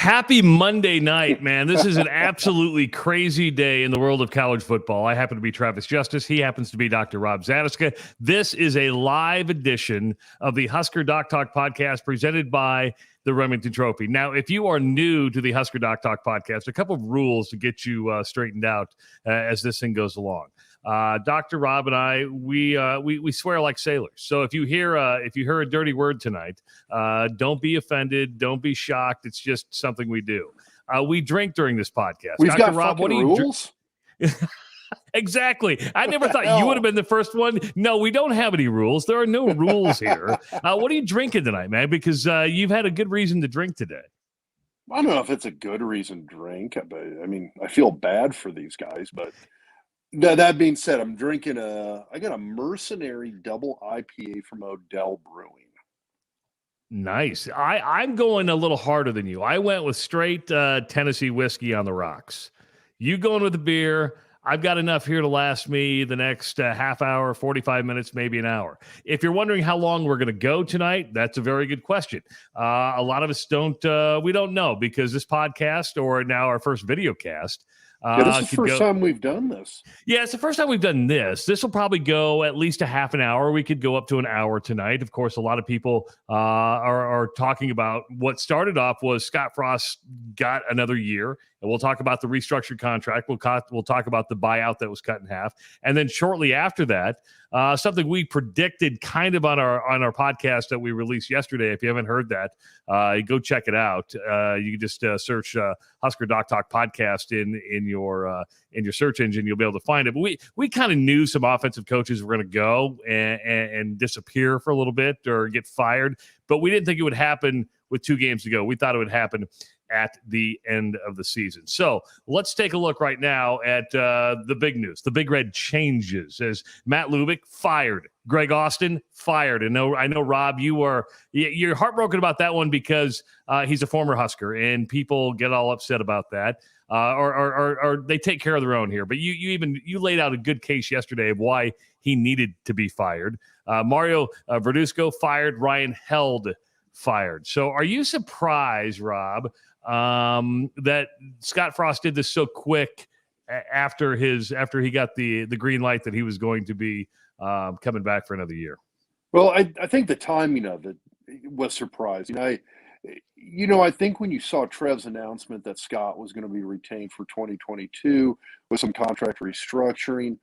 Happy Monday night, man. This is an absolutely crazy day in the world of college football. I happen to be Travis Justice. He happens to be Dr. Rob Zatechka. This is a live edition of the Husker Doc Talk podcast presented by the Remington Trophy. Now, if you are new to the Husker Doc Talk podcast, a couple of rules to get you straightened out as this thing goes along. Dr. Rob and I, we swear like sailors. So if you hear a dirty word tonight, don't be offended. Don't be shocked. It's just something we do. We drink during this podcast. We've Dr. got Rob, what do you rules? Exactly. I never thought you would have been the first one. No, we don't have any rules. There are no rules here. What are you drinking tonight, man? Because you've had a good reason to drink today. I don't know if it's a good reason to drink, but I mean, I feel bad for these guys. But that being said, I'm drinking I got a Mercenary double IPA from Odell Brewing. Nice. I'm going a little harder than you. I went with straight Tennessee whiskey on the rocks. You going with the beer. I've got enough here to last me the next half hour, 45 minutes, maybe an hour. If you're wondering how long we're going to go tonight, that's a very good question. A lot of us we don't know because this podcast, or now our first video cast, this is the first time we've done this. Yeah, it's the first time we've done this. This will probably go at least a half an hour. We could go up to an hour tonight. Of course, a lot of people are talking about what started off was Scott Frost got another year. And we'll talk about the restructured contract. We'll talk about the buyout that was cut in half. And then shortly after that, something we predicted kind of on our podcast that we released yesterday. If you haven't heard that, go check it out. You can just search Husker Doc Talk podcast in your search engine. You'll be able to find it. But we kind of knew some offensive coaches were going to go and disappear for a little bit or get fired. But we didn't think it would happen with 2 games to go. We thought it would happen at the end of the season. So let's take a look right now at the big news, the Big Red changes as Matt Lubick fired, Greg Austin fired. And I know Rob, you're heartbroken about that one because he's a former Husker and people get all upset about that. Or they take care of their own here. But you laid out a good case yesterday of why he needed to be fired. Mario Verduzco fired, Ryan Held fired. So are you surprised, Rob, that Scott Frost did this so quick after he got the green light that he was going to be coming back for another year? Well, I think the timing of it was surprising. I think when you saw Trev's announcement that Scott was going to be retained for 2022 with some contract restructuring,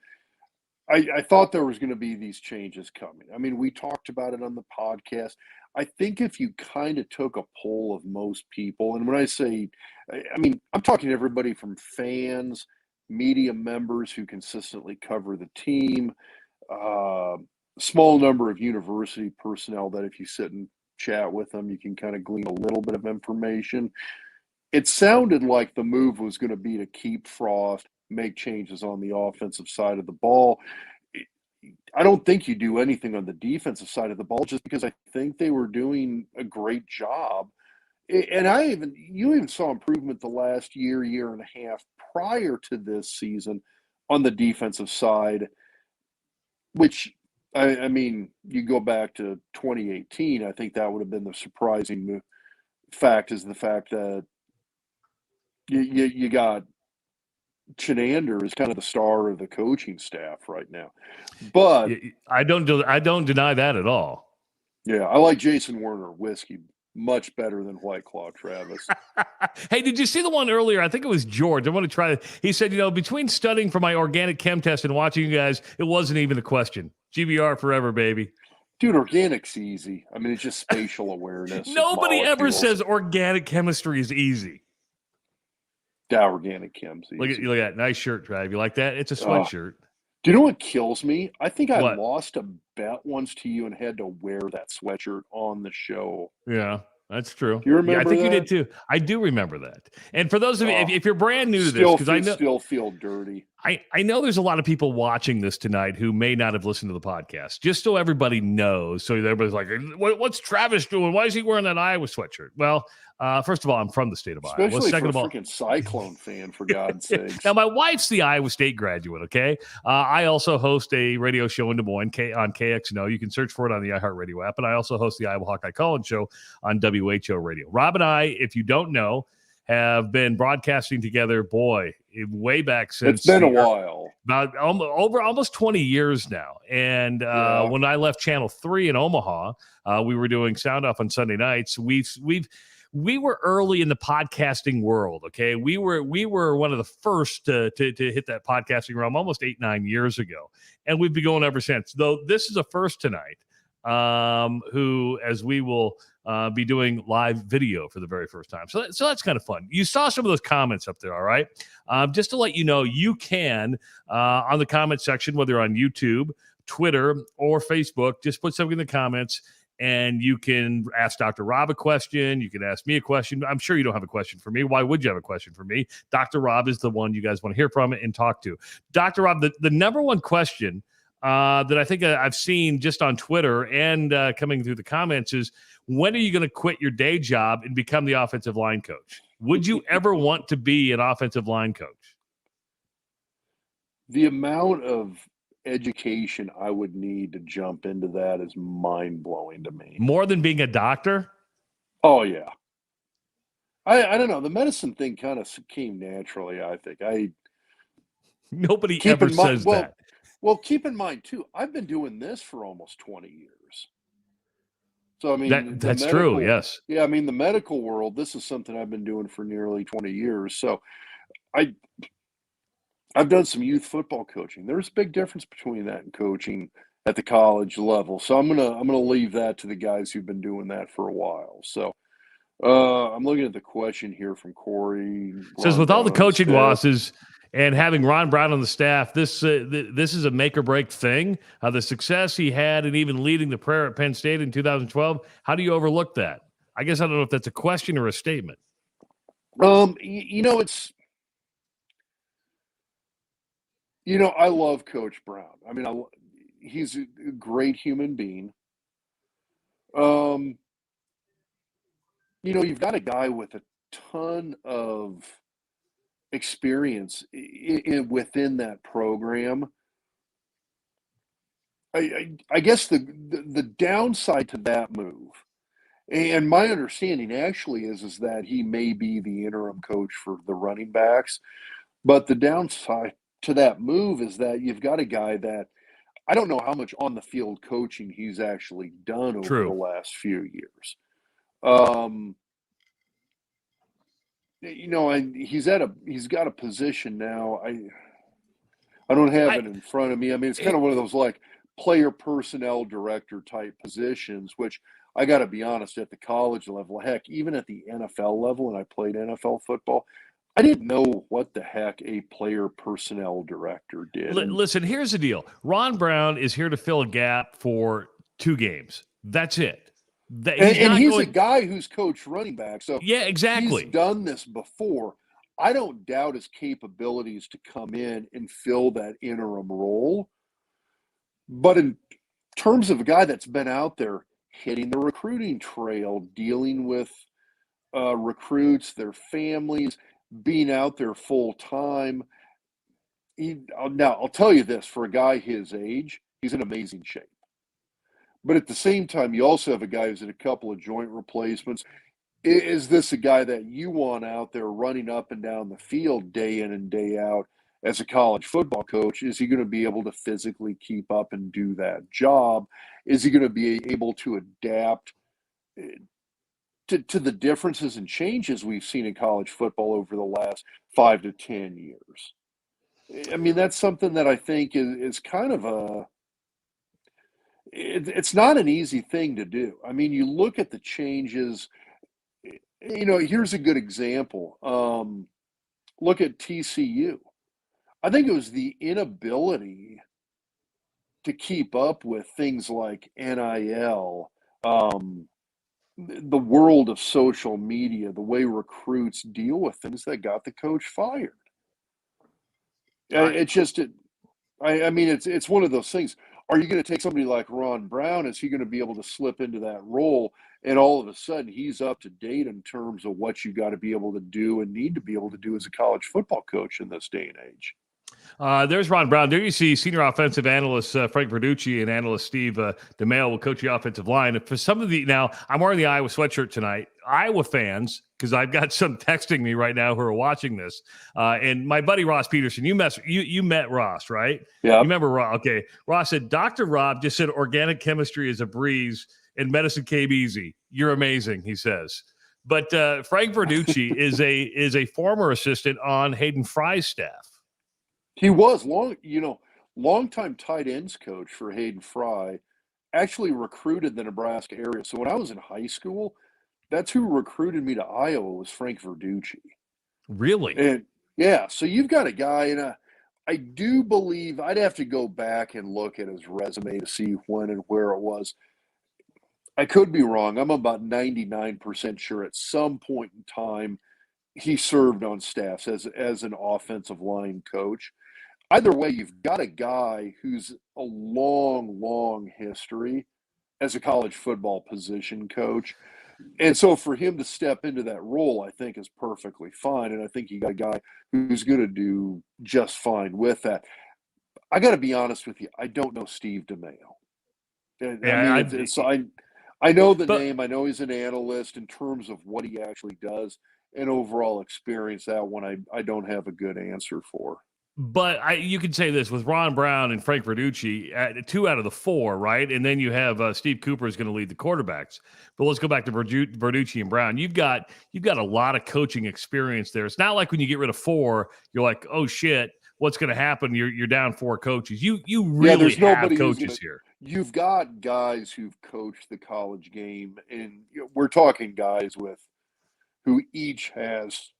I thought there was going to be these changes coming. I mean, we talked about it on the podcast. I think if you kind of took a poll of most people, and when I say, I mean, I'm talking to everybody from fans, media members who consistently cover the team, small number of university personnel that if you sit and chat with them, you can kind of glean a little bit of information. It sounded like the move was going to be to keep Frost, make changes on the offensive side of the ball. I don't think you do anything on the defensive side of the ball just because I think they were doing a great job. And you even saw improvement the last year and a half prior to this season on the defensive side, which, I mean, you go back to 2018, I think that would have been the surprising fact is the fact that you got Chinander is kind of the star of the coaching staff right now. But I don't deny that at all. Yeah, I like Jason Werner whiskey much better than White Claw, Travis. Hey, did you see the one earlier? I think it was George. I want to try it. He said, between studying for my organic chem test and watching you guys, it wasn't even a question. GBR forever, baby. Dude, organic's easy. I mean, it's just spatial awareness. Nobody ever says organic chemistry is easy. Yeah, organic chem's easy. Look at that. Nice shirt, Trav. You like that? It's a sweatshirt. Do you know what kills me? I think I lost a bet once to you and had to wear that sweatshirt on the show. Yeah, that's true. You remember I think that? You did too. I do remember that. And for those of you, if you're brand new to this, because I still feel dirty. I know there's a lot of people watching this tonight who may not have listened to the podcast. Just so everybody knows, so everybody's like, "What's Travis doing? Why is he wearing that Iowa sweatshirt?" Well, first of all, I'm from the state of Iowa. Especially Second for of all, a freaking Cyclone fan, for God's sakes. Now, my wife's the Iowa State graduate, okay? I also host a radio show in Des Moines on KXNO. You can search for it on the iHeartRadio app. And I also host the Iowa Hawkeye Call-In Show on WHO Radio. Rob and I, if you don't know, have been broadcasting together, boy, way back since. It's been a while. About almost 20 years now. And when I left Channel 3 in Omaha, we were doing Sound Off on Sunday nights. We were early in the podcasting world. Okay, we were one of the first to hit that podcasting realm almost 8-9 years ago, and we've been going ever since. Though this is a first tonight, who as we will be doing live video for the very first time. So that's kind of fun. You saw some of those comments up there. All right, just to let you know, you can on the comment section, whether you're on YouTube, Twitter, or Facebook, just put something in the comments. And you can ask Dr. Rob a question. You can ask me a question. I'm sure you don't have a question for me. Why would you have a question for me? Dr. Rob is the one you guys want to hear from and talk to. Dr. Rob, the number one question that I think I've seen just on Twitter and coming through the comments is, when are you going to quit your day job and become the offensive line coach? Would you ever want to be an offensive line coach? The amount of education I would need to jump into that is mind-blowing to me. More than being a doctor? Oh, yeah. I don't know. The medicine thing kind of came naturally, I think. Nobody ever says that. Well, keep in mind, too, I've been doing this for almost 20 years. So, I mean, that's true, yes. Yeah, I mean, the medical world, this is something I've been doing for nearly 20 years. So I've done some youth football coaching. There's a big difference between that and coaching at the college level. So I'm gonna leave that to the guys who've been doing that for a while. So I'm looking at the question here from Corey. It says, with all the coaching losses and having Ron Brown on the staff, this is a make or break thing. The success he had and even leading the prayer at Penn State in 2012. How do you overlook that? I guess I don't know if that's a question or a statement. I love Coach Brown. I mean, he's a great human being. You've got a guy with a ton of experience within that program. I guess the downside to that move, and my understanding actually is that he may be the interim coach for the running backs, but the downside to that move is that you've got a guy that I don't know how much on the field coaching he's actually done over the last few years. He's got a position now. I don't have it in front of me. I mean, it's kind of one of those like player personnel director type positions, which I got to be honest, at the college level, heck, even at the NFL level, and I played NFL football, I didn't know what the heck a player personnel director did. Listen, here's the deal. Ron Brown is here to fill a gap for 2 games. That's it. He's a guy who's coached running back. So yeah, exactly. He's done this before. I don't doubt his capabilities to come in and fill that interim role. But in terms of a guy that's been out there hitting the recruiting trail, dealing with recruits, their families, being out there full time. Now, I'll tell you this, for a guy his age, he's in amazing shape. But at the same time, you also have a guy who's in a couple of joint replacements. Is this a guy that you want out there running up and down the field day in and day out as a college football coach? Is he going to be able to physically keep up and do that job? Is he going to be able to adapt to the differences and changes we've seen in college football over the last 5 to 10 years? I mean, that's something that I think is kind of it's not an easy thing to do. I mean, you look at the changes, here's a good example. Look at TCU. I think it was the inability to keep up with things like NIL, the world of social media, the way recruits deal with things that got the coach fired. I mean, it's one of those things. Are you going to take somebody like Ron Brown? Is he going to be able to slip into that role? And all of a sudden he's up to date in terms of what you got to be able to do and need to be able to do as a college football coach in this day and age. There's Ron Brown. There you see senior offensive analyst Frank Verducci and analyst Steve DeMail will coach the offensive line. For some of now, I'm wearing the Iowa sweatshirt tonight. Iowa fans, because I've got some texting me right now who are watching this. And my buddy Ross Peterson, you met Ross, right? Yeah. You remember Ross? Okay. Ross said, Dr. Rob just said organic chemistry is a breeze and medicine came easy. You're amazing, he says. But Frank Verducci is a former assistant on Hayden Fry's staff. He was longtime tight ends coach for Hayden Fry, actually recruited the Nebraska area. So when I was in high school, that's who recruited me to Iowa was Frank Verducci. Really? And yeah, so you've got a guy, and I do believe I'd have to go back and look at his resume to see when and where it was. I could be wrong. I'm about 99% sure at some point in time he served on staffs as an offensive line coach. Either way, you've got a guy who's a long history as a college football position coach. And so for him to step into that role, I think is perfectly fine. And I think you got a guy who's going to do just fine with that. I got to be honest with you. I don't know Steve DeMail. I know the name. I know he's an analyst. In terms of what he actually does and overall experience, that one I don't have a good answer for. But you could say this with Ron Brown and Frank Verducci, 2 out of the 4, right? And then you have Steve Cooper is going to lead the quarterbacks. But let's go back to Verducci and Brown. You've got a lot of coaching experience there. It's not like when you get rid of 4, you're like, oh shit, what's going to happen? You're down 4 coaches. You really have coaches here. You've got guys who've coached the college game, and we're talking guys who each has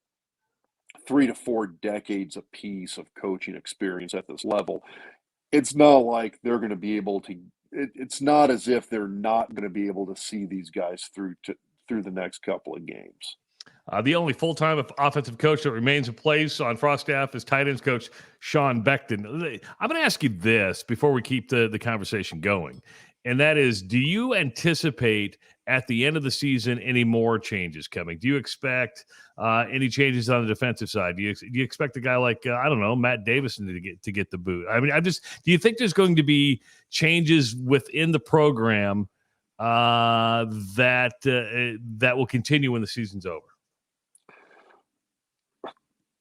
3 to 4 decades apiece of coaching experience at this level. It's not like they're going to be able to. It's not as if they're not going to be able to see these guys through the next couple of games. The only full-time offensive coach that remains in place on Frost staff is tight ends coach Sean Beckton. I'm going to ask you this before we keep the conversation going, and that is, do you anticipate at the end of the season any more changes coming? Do you expect any changes on the defensive side? Do you expect a guy like I don't know, Matt Davison to get the boot? I mean, do you think there's going to be changes within the program that will continue when the season's over?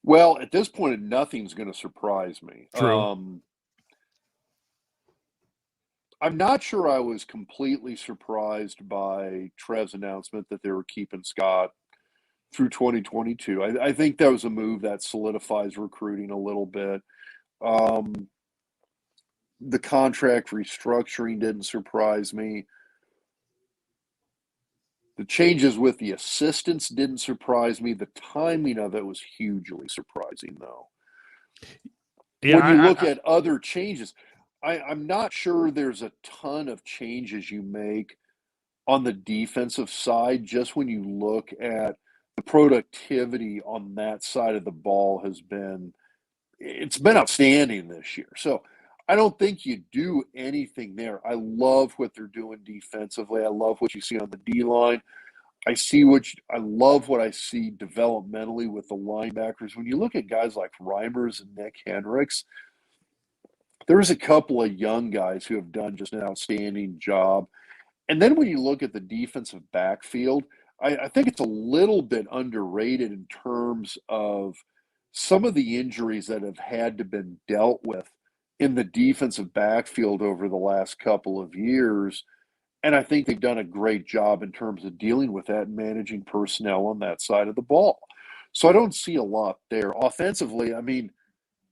Well, at this point, nothing's going to surprise me. True. I'm not sure I was completely surprised by Trev's announcement that they were keeping Scott through 2022. I think that was a move that solidifies recruiting a little bit. The contract restructuring didn't surprise me. The changes with the assistants didn't surprise me. The timing of it was hugely surprising, though. Yeah, when you look at other changes, I'm not sure there's a ton of changes you make on the defensive side. Just when you look at the productivity on that side of the ball it's been outstanding this year. So I don't think you do anything there. I love what they're doing defensively. I love what you see on the D-line. I love what I see developmentally with the linebackers. When you look at guys like Reimers and Nick Hendricks, there's a couple of young guys who have done just an outstanding job. And then when you look at the defensive backfield, I think it's a little bit underrated in terms of some of the injuries that have had to been dealt with in the defensive backfield over the last couple of years. And I think they've done a great job in terms of dealing with that and managing personnel on that side of the ball. So I don't see a lot there. Offensively, I mean,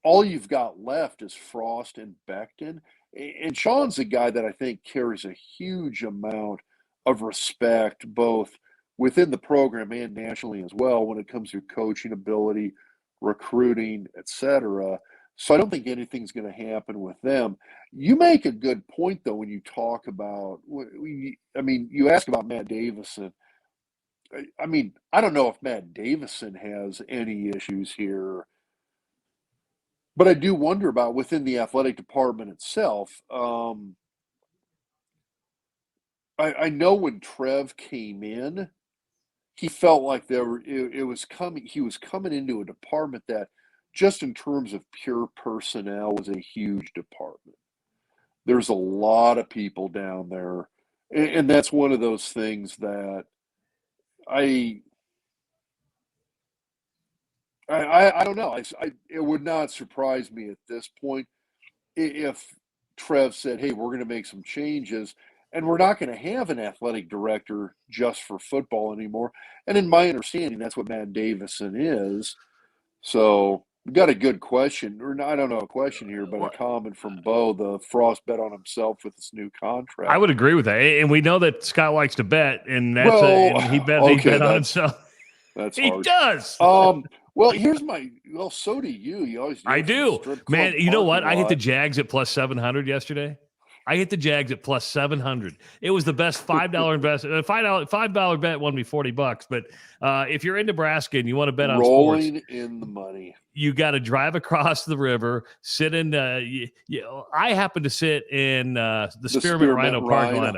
all you've got left is Frost and Beckton. And Sean's a guy that I think carries a huge amount of respect, both within the program and nationally as well, when it comes to coaching ability, recruiting, etc. So I don't think anything's going to happen with them. You make a good point, though, when you talk about, you ask about Matt Davison. I mean, I don't know if Matt Davison has any issues here, but I do wonder about within the athletic department itself. I know when Trev came in, he felt like he was coming into a department that just in terms of pure personnel, was a huge department. There's a lot of people down there, and that's one of those things that I I don't know. It would not surprise me at this point if Trev said, "Hey, we're going to make some changes, and we're not going to have an athletic director just for football anymore." And in my understanding, that's what Matt Davison is. So we got a good question, or I don't know a question here, but a comment from Bo. The Frost bet on himself with this new contract. I would agree with that, and we know that Scott likes to bet, and Well, he bet okay, on himself. That's He hard. does. Well, so do you. You always do. I it from the do, strip club man. You know what? parking I hit the lot. Jags at plus 700 yesterday. I hit the Jags at plus 700. It was the best $5 investment. $5 bet won me $40. But if you're in Nebraska and you want to bet on sports, Rolling in the money. you got to drive across the river, sit in. I happen to sit in the Spearmint Rhino parking lot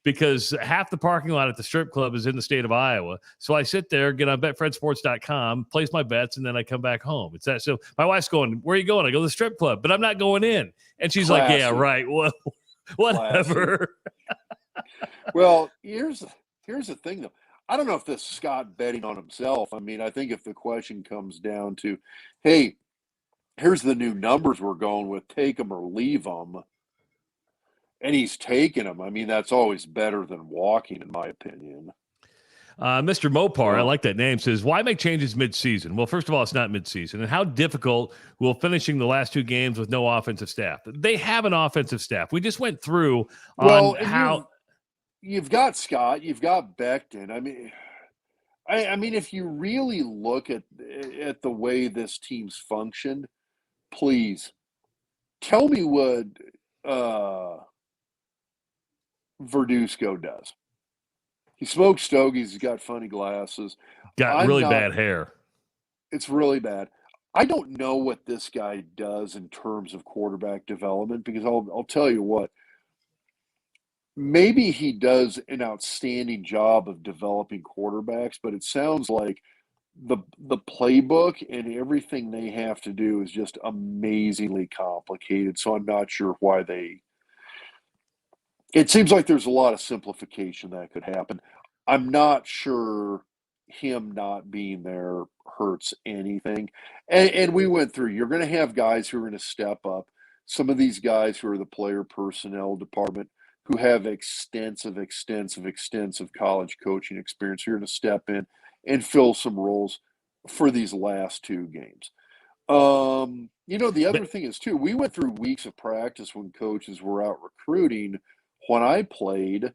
because half the parking lot at the strip club is in the state of Iowa. So I sit there, get on betfredsports.com, place my bets, and then I come back home. It's that. So my wife's going, "Where are you going?" I go to the strip club, but I'm not going in. And she's like, "Yeah, right. Well, whatever." Well, here's the thing, though. I don't know if this is Scott betting on himself. I mean, I think if the question comes down to, "Hey, here's the new numbers we're going with, take them or leave them," and he's taking them, I mean, that's always better than walking, in my opinion. Mr. Mopar, I like that name, says, "Why make changes mid-season?" Well, first of all, it's not mid-season. And how difficult will finishing the last two games with no offensive staff? They have an offensive staff. We just went through on how you've got Scott, you've got Becton. I mean, if you really look at the way this team's functioned, please tell me what Verduzco does. He smokes stogies. He's got funny glasses. Got really bad hair. It's really bad. I don't know what this guy does in terms of quarterback development, because I'll tell you what. Maybe he does an outstanding job of developing quarterbacks, but it sounds like the playbook and everything they have to do is just amazingly complicated. So I'm not sure why it seems like there's a lot of simplification that could happen. I'm not sure him not being there hurts anything. And we went through, you're going to have guys who are going to step up. Some of these guys who are the player personnel department who have extensive college coaching experience, who are going to step in and fill some roles for these last two games. The other thing is, too, we went through weeks of practice when coaches were out recruiting when I played,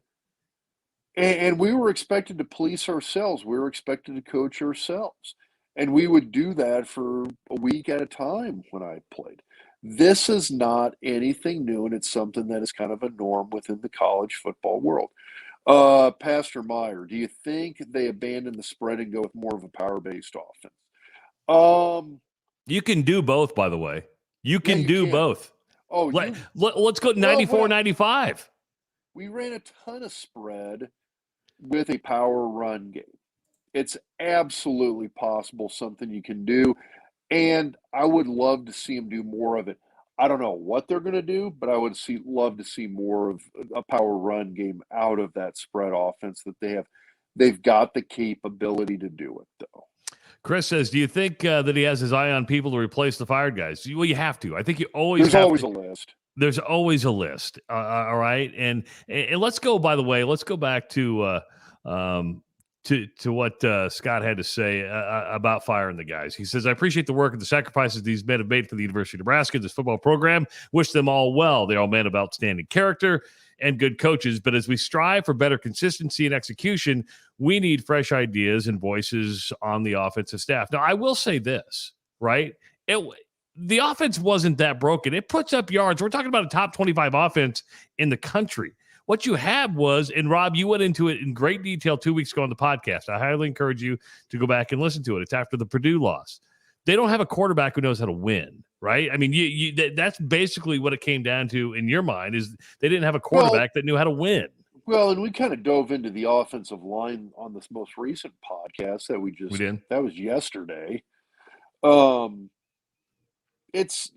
and we were expected to police ourselves. We were expected to coach ourselves, and we would do that for a week at a time when I played. This is not anything new, and it's something that is kind of a norm within the college football world. Pastor Meyer, do you think they abandon the spread and go with more of a power-based offense? You can do both, by the way. You can do both. Oh, let's go 94-95. We ran a ton of spread with a power run game. It's absolutely possible, something you can do, and I would love to see them do more of it. I don't know what they're going to do, but I would love to see more of a power run game out of that spread offense that they have. They've got the capability to do it, though. Chris says, "Do you think that he has his eye on people to replace the fired guys?" Well, you have to. I think you always There's always a list. There's always a list. All right. And let's go, by the way, let's go back to what Scott had to say about firing the guys. He says, "I appreciate the work and the sacrifices these men have made for the University of Nebraska, this football program. Wish them all well. They're all men of outstanding character and good coaches. But as we strive for better consistency and execution, we need fresh ideas and voices on the offensive staff." Now, I will say this, right? The offense wasn't that broken. It puts up yards. We're talking about a top 25 offense in the country. What you had was, and Rob, you went into it in great detail 2 weeks ago on the podcast. I highly encourage you to go back and listen to it. It's after the Purdue loss. They don't have a quarterback who knows how to win, right? I mean, that's basically what it came down to in your mind, is they didn't have a quarterback that knew how to win. Well, and we kind of dove into the offensive line on this most recent podcast that we did. That was yesterday. it's,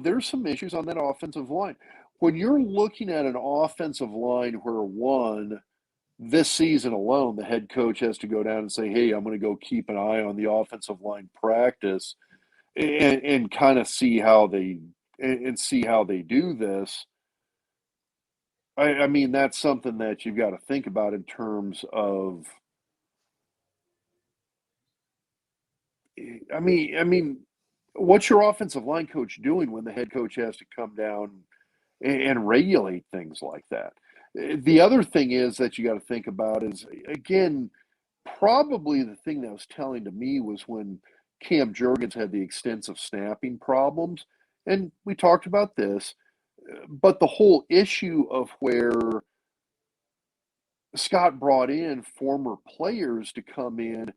there's some issues on that offensive line. When you're looking at an offensive line where this season alone, the head coach has to go down and say, hey, I'm going to go keep an eye on the offensive line practice and kind of see how they do this. I mean, that's something that you've got to think about in terms of, what's your offensive line coach doing when the head coach has to come down and regulate things like that? The other thing is that you got to think about is, again, probably the thing that was telling to me was when Cam Jurgens had the extensive snapping problems. And we talked about this, but the whole issue of where Scott brought in former players to come in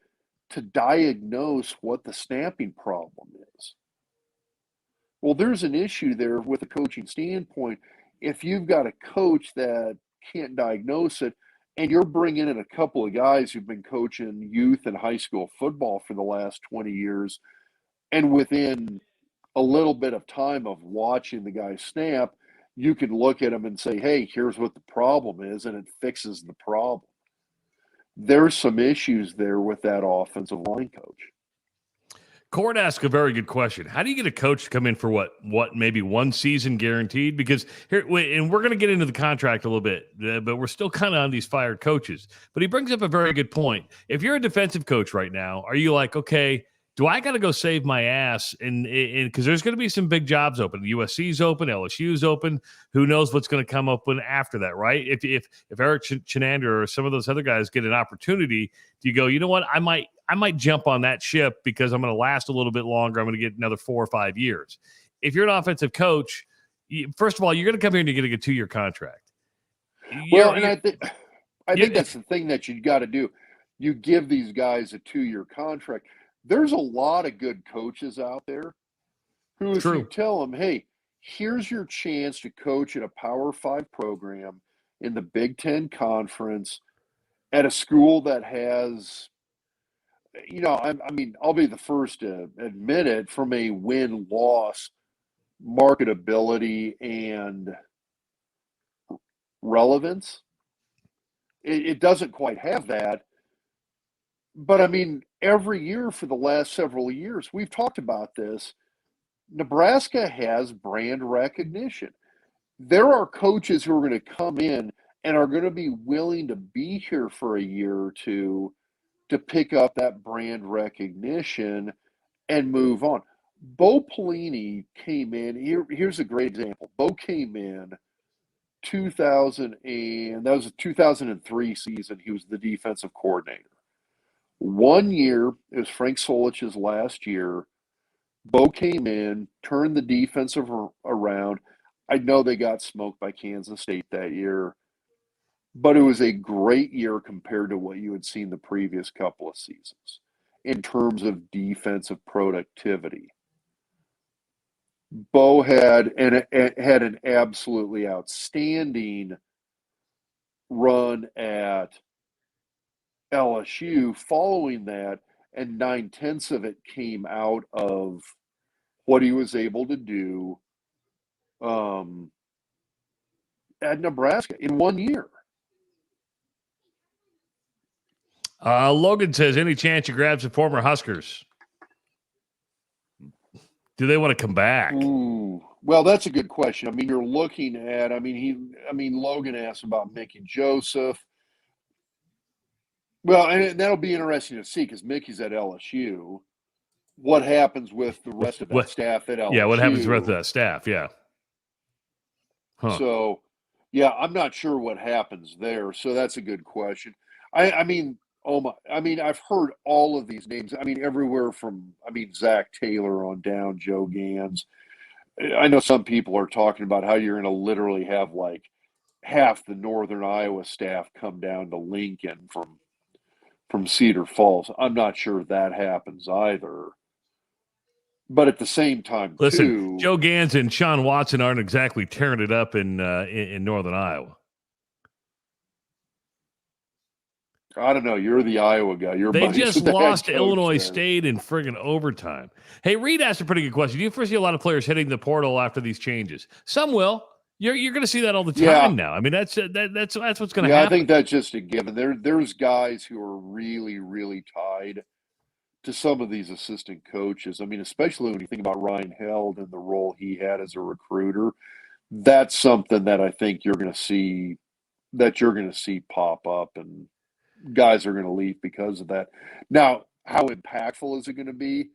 to diagnose what the snapping problem is. Well, there's an issue there with a coaching standpoint. If you've got a coach that can't diagnose it, and you're bringing in a couple of guys who've been coaching youth and high school football for the last 20 years, and within a little bit of time of watching the guy snap, you can look at him and say, hey, here's what the problem is, and it fixes the problem. There's some issues there with that offensive line coach. Cord asked a very good question. How do you get a coach to come in for what maybe one season guaranteed? Because here, and we're going to get into the contract a little bit, but we're still kind of on these fired coaches. But he brings up a very good point. If you're a defensive coach right now, are you like, okay, do I got to go save my ass? And because there's going to be some big jobs open. USC's open, LSU's open. Who knows what's going to come open after that, right? If Eric Chinander or some of those other guys get an opportunity, do you go, you know what, I might jump on that ship because I'm going to last a little bit longer. I'm going to get another 4 or 5 years. If you're an offensive coach, first of all, you're going to come here and you're going to get a 2-year contract. I think that's the thing that you got to do. You give these guys a 2-year contract. There's a lot of good coaches out there who, if you tell them, hey, here's your chance to coach at a Power 5 program in the Big Ten Conference at a school that has, I'll be the first to admit it, from a win-loss marketability and relevance, it doesn't quite have that. But every year for the last several years, we've talked about this, Nebraska has brand recognition. There are coaches who are going to come in and are going to be willing to be here for a year or two to pick up that brand recognition and move on. Bo Pelini came in. Here's a great example. Bo came in 2003 season. He was the defensive coordinator. 1 year, it was Frank Solich's last year. Bo came in, turned the defensive around. I know they got smoked by Kansas State that year, but it was a great year compared to what you had seen the previous couple of seasons in terms of defensive productivity. Bo had an absolutely outstanding run at LSU following that, and 9/10 of it came out of what he was able to do at Nebraska in 1 year. Logan says, any chance you grab some former Huskers? Do they want to come back? Ooh, well, that's a good question. You're looking at, Logan asked about Mickey Joseph. Well, and that'll be interesting to see because Mickey's at LSU. What happens with the rest of that staff at LSU? Yeah, what happens with the rest of that staff? Yeah. Huh. So, yeah, I'm not sure what happens there. So that's a good question. I've heard all of these names. Everywhere from, Zach Taylor on down, Joe Gans. I know some people are talking about how you're going to literally have like half the Northern Iowa staff come down to Lincoln from Cedar Falls. I'm not sure that happens either. But at the same time, listen, Joe Gans and Sean Watson aren't exactly tearing it up in Northern Iowa. I don't know. You're the Iowa guy. You're They buddies just with the head lost to coach Illinois there. State in friggin' overtime. Hey, Reed asked a pretty good question. Do you foresee a lot of players hitting the portal after these changes? Some will. You're going to see that all the time now. I mean, that's what's going to happen. I think that's just a given. There's guys who are really, really tied to some of these assistant coaches. I mean, especially when you think about Ryan Held and the role he had as a recruiter. That's something that I think you're going to see pop up, and guys are going to leave because of that. Now, how impactful is it going to be?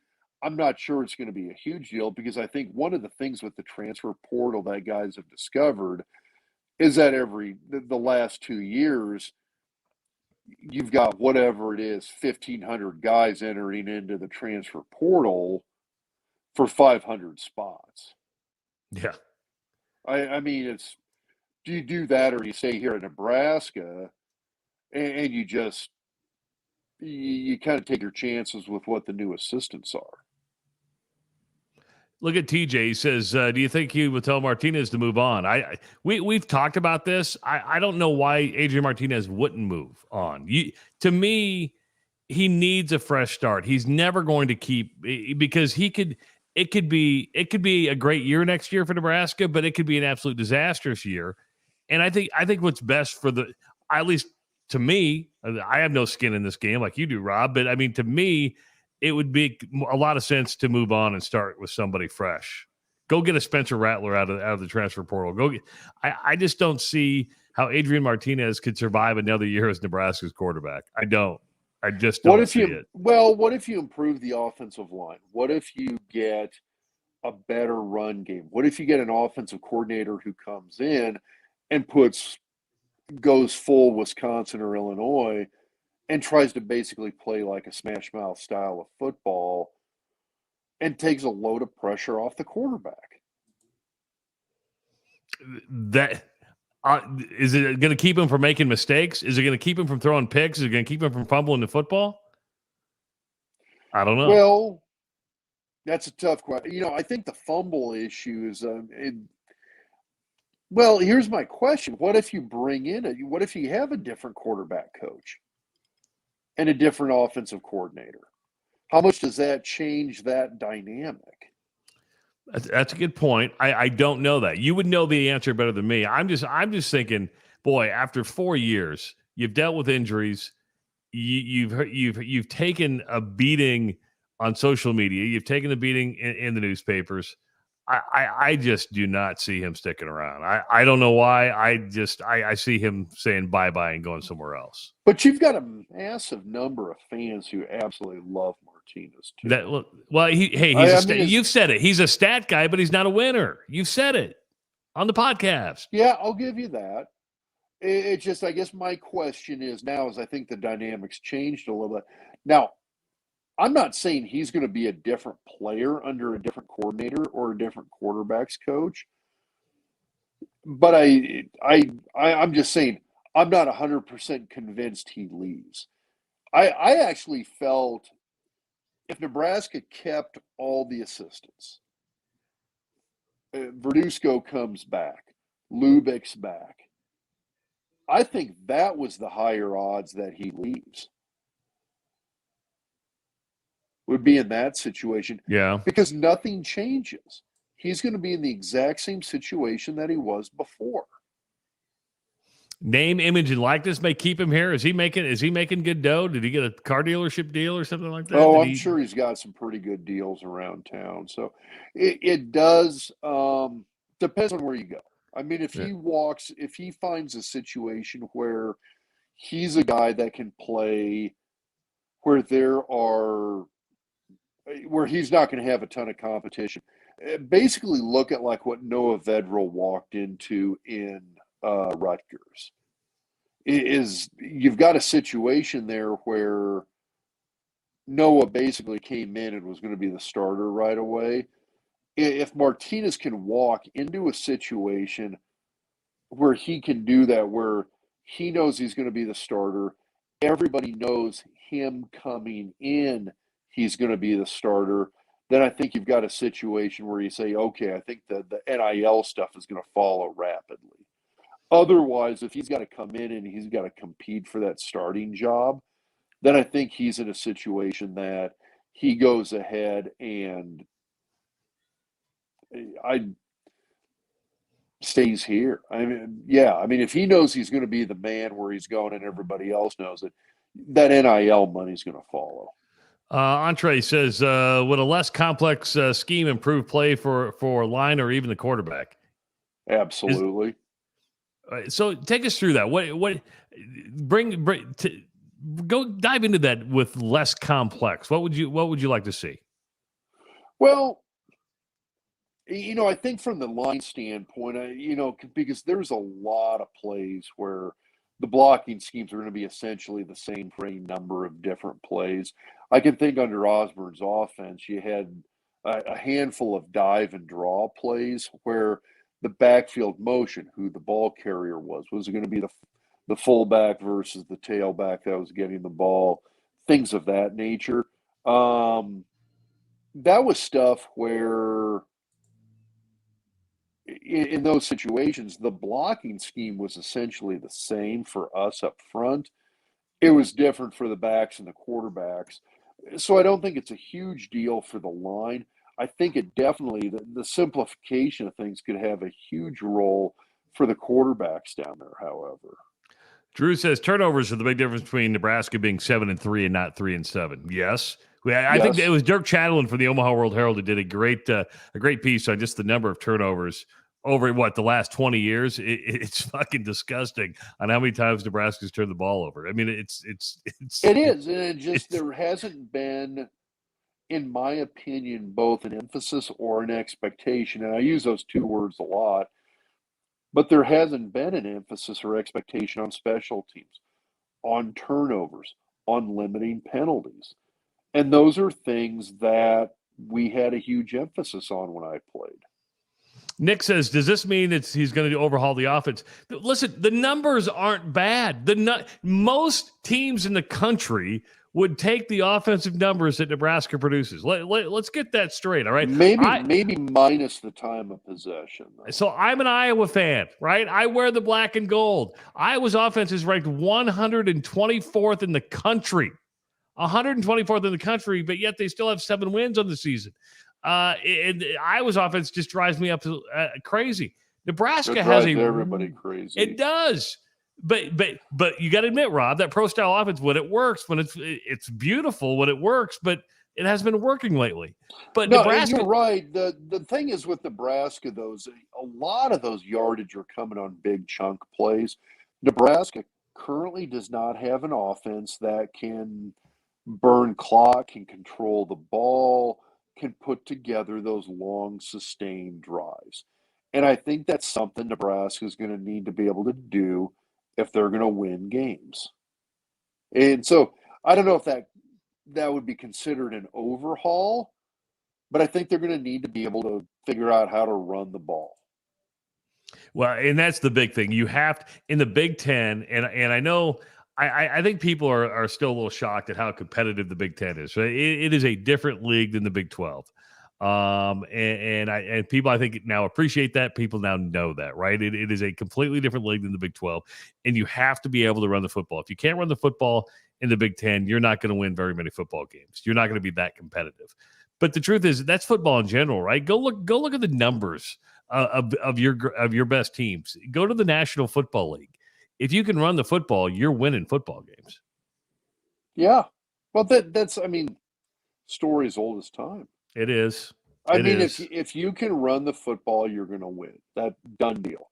I'm not sure it's going to be a huge deal, because I think one of the things with the transfer portal that guys have discovered is that the last 2 years, you've got whatever it is, 1,500 guys entering into the transfer portal for 500 spots. Yeah. I mean, do you do that, or you stay here in Nebraska and you just you kind of take your chances with what the new assistants are? Look at TJ. He says, "Do you think he would tell Martinez to move on?" We've talked about this. I don't know why Adrian Martinez wouldn't move on. To me, he needs a fresh start. He's never going to keep, because he could. It could be a great year next year for Nebraska, but it could be an absolute disastrous year. And I think what's best for at least to me, I have no skin in this game like you do, Rob. But I mean, to me, it would be a lot of sense to move on and start with somebody fresh. Go get a Spencer Rattler out of the transfer portal. I just don't see how Adrian Martinez could survive another year as Nebraska's quarterback. I just don't see it. Well, what if you improve the offensive line? What if you get a better run game? What if you get an offensive coordinator who comes in and goes full Wisconsin or Illinois and tries to basically play like a smash mouth style of football and takes a load of pressure off the quarterback? Is it going to keep him from making mistakes? Is it going to keep him from throwing picks? Is it going to keep him from fumbling the football? I don't know. Well, that's a tough question. I think the fumble issue is well, here's my question. What if you what if you have a different quarterback coach and a different offensive coordinator? How much does that change that dynamic? That's a good point. I don't know that. You would know the answer better than me. I'm just thinking, boy, after 4 years, you've dealt with injuries. You've taken a beating on social media. You've taken a beating in the newspapers. I just do not see him sticking around. I don't know why. I see him saying bye-bye and going somewhere else. But you've got a massive number of fans who absolutely love Martinez too. You've said it. He's a stat guy, but he's not a winner. You've said it on the podcast. Yeah, I'll give you that. It's just, I guess my question is I think the dynamics changed a little bit. Now, I'm not saying he's going to be a different player under a different coordinator or a different quarterbacks coach, but I'm just saying I'm not 100% convinced he leaves. I actually felt if Nebraska kept all the assistants, Verduzco comes back, Lubick's back, I think that was the higher odds that he leaves. Would be in that situation. Yeah. Because nothing changes. He's going to be in the exact same situation that he was before. Name, image, and likeness may keep him here. Is he making good dough? Did he get a car dealership deal or something like that? Oh, I'm sure he's got some pretty good deals around town. So it does depends on where you go. I mean, if he finds a situation where he's a guy that can play where he's not going to have a ton of competition. Basically, look at like what Noah Vedral walked into in Rutgers. You've got a situation there where Noah basically came in and was going to be the starter right away. If Martinez can walk into a situation where he can do that, where he knows he's going to be the starter, everybody knows him coming in, he's going to be the starter, then I think you've got a situation where you say, okay, I think the NIL stuff is going to follow rapidly. Otherwise, if he's got to come in and he's got to compete for that starting job, then I think he's in a situation that he goes ahead and I stays here. I mean, yeah, I mean, if he knows he's going to be the man where he's going and everybody else knows it, that NIL money's going to follow. Entree says, would a less complex scheme improve play for line or even the quarterback? Absolutely. So take us through that. Go dive into that with less complex. What would you like to see? Well, I think from the line standpoint, because there's a lot of plays where the blocking schemes are going to be essentially the same for a number of different plays. I can think under Osborne's offense, you had a handful of dive and draw plays where the backfield motion, who the ball carrier was it going to be the fullback versus the tailback that was getting the ball, things of that nature. That was stuff where in those situations, the blocking scheme was essentially the same for us up front. It was different for the backs and the quarterbacks. So I don't think it's a huge deal for the line. I think it definitely, the simplification of things could have a huge role for the quarterbacks down there, however. Drew says turnovers are the big difference between Nebraska being 7-3 and not 3-7. Yes. I think it was Dirk Chatelain from the Omaha World Herald who did a great piece on just the number of turnovers over the last 20 years. It's fucking disgusting on how many times Nebraska's turned the ball over. I mean, it is, and there hasn't been, in my opinion, both an emphasis or an expectation, and I use those two words a lot, but there hasn't been an emphasis or expectation on special teams, on turnovers, on limiting penalties. And those are things that we had a huge emphasis on when I played. Nick says, does this mean he's going to overhaul the offense? Listen, the numbers aren't bad. Most teams in the country would take the offensive numbers that Nebraska produces. Let's get that straight, all right? Maybe minus the time of possession. Though. So I'm an Iowa fan, right? I wear the black and gold. Iowa's offense is ranked 124th in the country. 124th in the country, but yet they still have 7 wins on the season. And Iowa's offense just drives me up crazy. Nebraska has everybody crazy. It does, but you got to admit, Rob, that pro style offense when it works, when it's beautiful when it works, but it hasn't been working lately. But no, Nebraska, you're right. The thing is with Nebraska, a lot of those yardage are coming on big chunk plays. Nebraska currently does not have an offense that can burn clock, can control the ball, can put together those long sustained drives. And I think that's something Nebraska is going to need to be able to do if they're going to win games. And so I don't know if that would be considered an overhaul, but I think they're going to need to be able to figure out how to run the ball. Well, and that's the big thing. You have in the Big Ten, and I know I think people are still a little shocked at how competitive the Big Ten is. It is a different league than the Big 12. And people I think now appreciate that. People now know that, right? It is a completely different league than the Big 12, and you have to be able to run the football. If you can't run the football in the Big 10, you're not going to win very many football games. You're not going to be that competitive. But the truth is, that's football in general, right? Go look at the numbers of your best teams. Go to the National Football League. If you can run the football, you're winning football games. Yeah. Well, that's story as old as time. It is. If you can run the football, you're going to win. That done deal.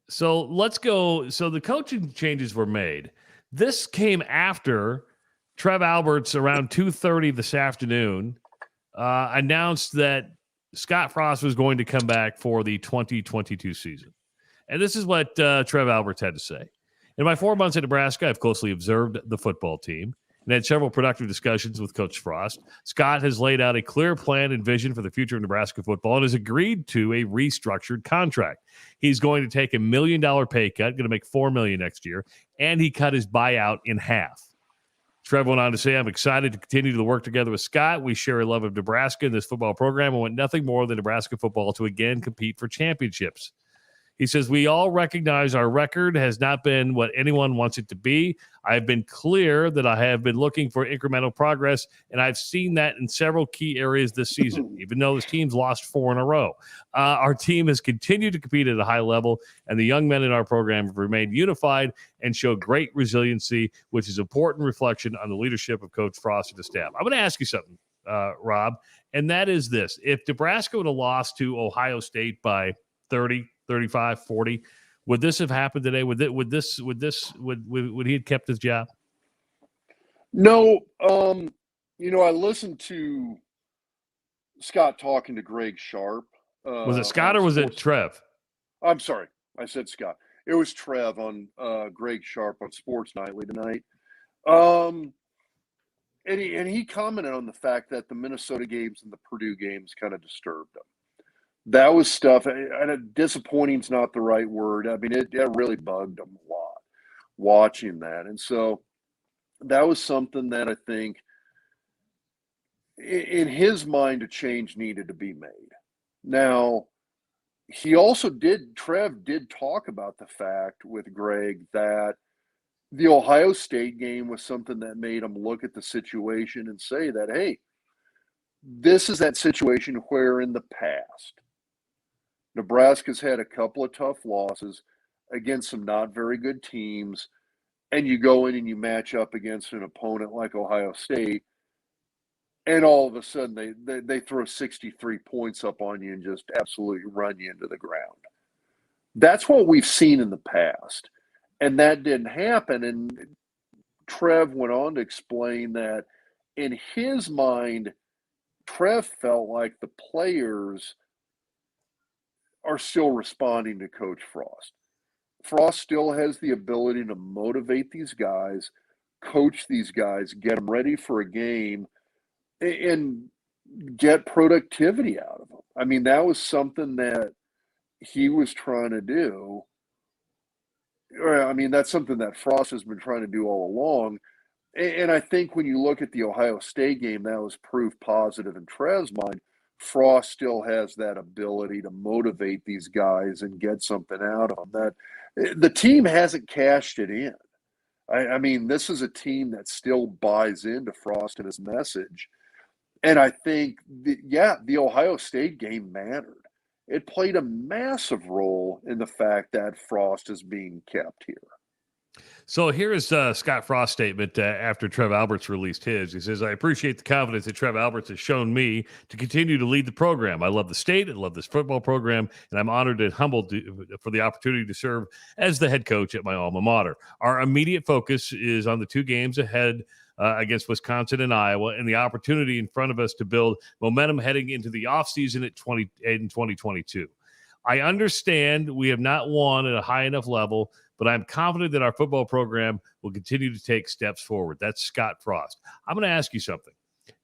So let's go. So the coaching changes were made. This came after Trev Alberts around 2:30 this afternoon announced that Scott Frost was going to come back for the 2022 season. And this is what Trev Alberts had to say. In my 4 months at Nebraska, I've closely observed the football team and had several productive discussions with Coach Frost. Scott has laid out a clear plan and vision for the future of Nebraska football and has agreed to a restructured contract. He's going to take $1 million pay cut, going to make $4 million next year, and he cut his buyout in half. Trev went on to say, I'm excited to continue to work together with Scott. We share a love of Nebraska and this football program and want nothing more than Nebraska football to again compete for championships. He says, we all recognize our record has not been what anyone wants it to be. I've been clear that I have been looking for incremental progress, and I've seen that in several key areas this season, even though this team's lost 4 in a row. Our team has continued to compete at a high level, and the young men in our program have remained unified and show great resiliency, which is important reflection on the leadership of Coach Frost and the staff. I'm going to ask you something, Rob, and that is this. If Nebraska would have lost to Ohio State by 30, 35, 40, would this have happened today? Would he have kept his job? No. I listened to Scott talking to Greg Sharp. Was it Scott or was it Trev? I'm sorry. I said Scott. It was Trev on Greg Sharp on Sports Nightly tonight. And he commented on the fact that the Minnesota games and the Purdue games kind of disturbed him. That was stuff, and disappointing is not the right word. I mean, it really bugged him a lot watching that. And so that was something that I think in his mind a change needed to be made. Now, Trev did talk about the fact with Greg that the Ohio State game was something that made him look at the situation and say that, hey, this is that situation where in the past, Nebraska's had a couple of tough losses against some not very good teams, and you go in and you match up against an opponent like Ohio State, and all of a sudden they throw 63 points up on you and just absolutely run you into the ground. That's what we've seen in the past, and that didn't happen. And Trev went on to explain that in his mind, Trev felt like the players are still responding to Coach Frost. Frost still has the ability to motivate these guys, coach these guys, get them ready for a game, and get productivity out of them. I mean, that was something that he was trying to do. I mean, that's something that Frost has been trying to do all along. And I think when you look at the Ohio State game, that was proof positive in Trev's mind. Frost still has that ability to motivate these guys and get something out of them. That the team hasn't cashed it in. I mean, this is a team that still buys into Frost and his message. And I think, the Ohio State game mattered. It played a massive role in the fact that Frost is being kept here. So here is Scott Frost's statement after Trev Alberts released his. He says, I appreciate the confidence that Trev Alberts has shown me to continue to lead the program. I love the state. I love this football program, and I'm honored and humbled for the opportunity to serve as the head coach at my alma mater. Our immediate focus is on the 2 games ahead against Wisconsin and Iowa, and the opportunity in front of us to build momentum heading into the offseason in 2022. I understand we have not won at a high enough level, but I'm confident that our football program will continue to take steps forward. That's Scott Frost. I'm going to ask you something.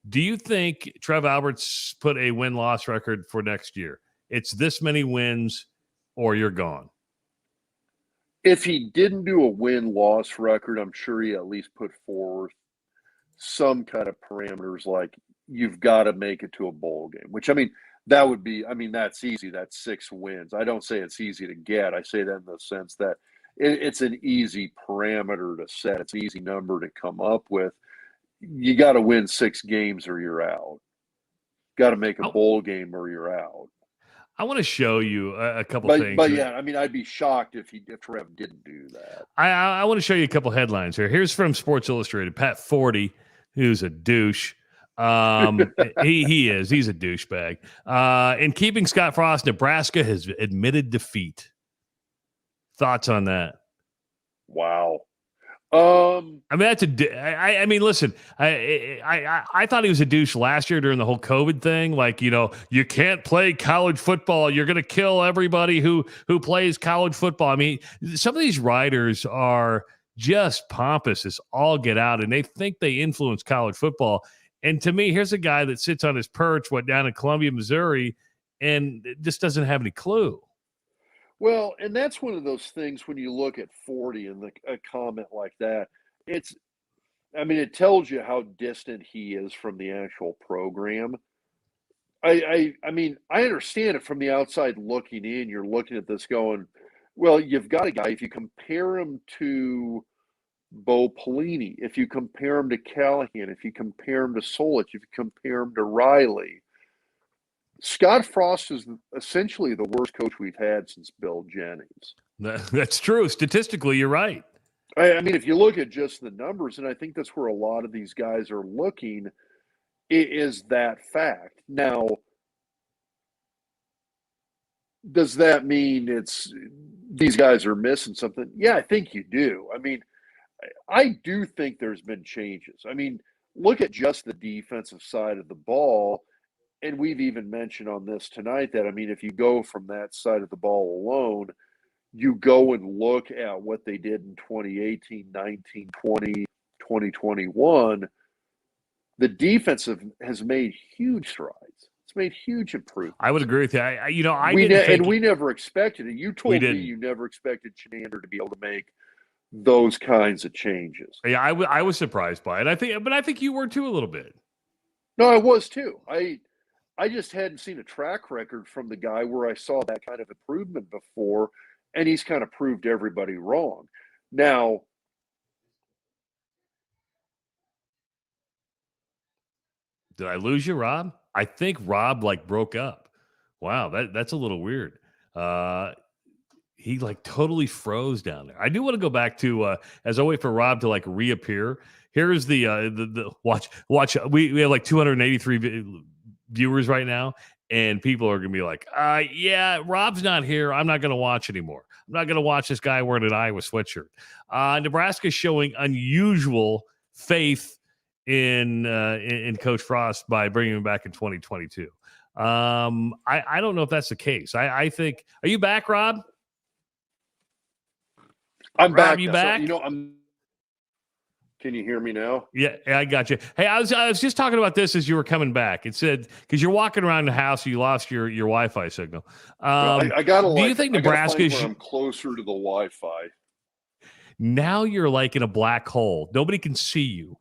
Do you think Trev Alberts put a win-loss record for next year? It's this many wins or you're gone. If he didn't do a win-loss record, I'm sure he at least put forth some kind of parameters like you've got to make it to a bowl game, which, I mean, that would be, I mean, that's easy. That's 6 wins. I don't say it's easy to get. I say that in the sense that it's an easy parameter to set. It's an easy number to come up with. You got to win 6 games or you're out. Got to make a bowl game or you're out. I want to show you a couple things. But yeah, I mean, I'd be shocked if Trev didn't do that. I want to show you a couple headlines here. Here's from Sports Illustrated. Pat Forty, who's a douche. He's a douchebag. In keeping Scott Frost, Nebraska has admitted defeat. Thoughts on that? Wow. I mean, that's I mean, listen, I thought he was a douche last year during the whole COVID thing. Like, you can't play college football. You're going to kill everybody who plays college football. I mean, some of these writers are just pompous as all get out, and they think they influence college football. And to me, here's a guy that sits on his perch, down in Columbia, Missouri, and just doesn't have any clue. Well, and that's one of those things when you look at 40 and a comment like that, it tells you how distant he is from the actual program. I mean, I understand it from the outside looking in. You're looking at this going, Well, you've got a guy, if you compare him to Bo Pelini, if you compare him to Callahan, if you compare him to Solich, if you compare him to Riley, Scott Frost is essentially the worst coach we've had since Bill Jennings. That's true. Statistically, you're right. I mean, if you look at just the numbers, and I think that's where a lot of these guys are looking, is that fact. Now, does that mean it's these guys are missing something? Yeah, I think you do. I mean, I do think there's been changes. I mean, look at just the defensive side of the ball. And we've even mentioned on this tonight that, I mean, if you go from that side of the ball alone, you go and look at what they did in 2018, 19, 20, 2021, the defense has made huge strides. It's made huge improvements. I would agree with you. I we never expected it. You told me you never expected Chenander to be able to make those kinds of changes. Yeah, I was surprised by it. I think you were too a little bit. No, I was too. I just hadn't seen a track record from the guy where I saw that kind of improvement before, and he's kind of proved everybody wrong. Now, did I lose you, Rob? I think Rob broke up. Wow, that's a little weird. He totally froze down there. I do want to go back to as I wait for Rob to reappear. Here's the watch. We have 283 viewers right now, and people are gonna be like, yeah, Rob's not here. I'm not gonna watch anymore. I'm not gonna watch this guy wearing an Iowa sweatshirt. Nebraska's showing unusual faith in Coach Frost by bringing him back in 2022. I don't know if that's the case. I think. Are you back, Rob? I'm Rob, back. You back? So, can you hear me now? Yeah, I got you. Hey, I was just talking about this as you were coming back. It said because you're walking around the house, you lost your Wi-Fi signal. I gotta. Do you think Nebraska? I'm closer to the Wi-Fi. Now you're in a black hole. Nobody can see you.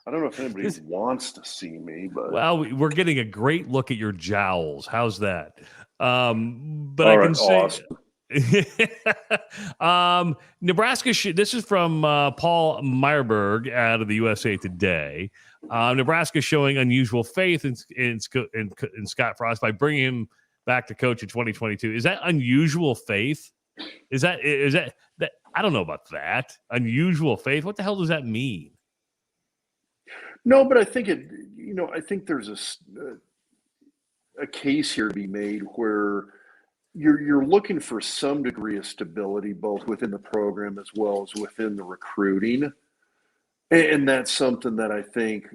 I don't know if anybody wants to see me, but we're getting a great look at your jowls. How's that? But all I right, can say. Awesome. Nebraska. This is from Paul Meyerberg out of the USA Today. Nebraska showing unusual faith in Scott Frost by bringing him back to coach in 2022. Is that unusual faith? Is that I don't know about that. Unusual faith. What the hell does that mean? No, but I think I think there's a case here to be made where you're looking for some degree of stability, both within the program as well as within the recruiting, and that's something that I think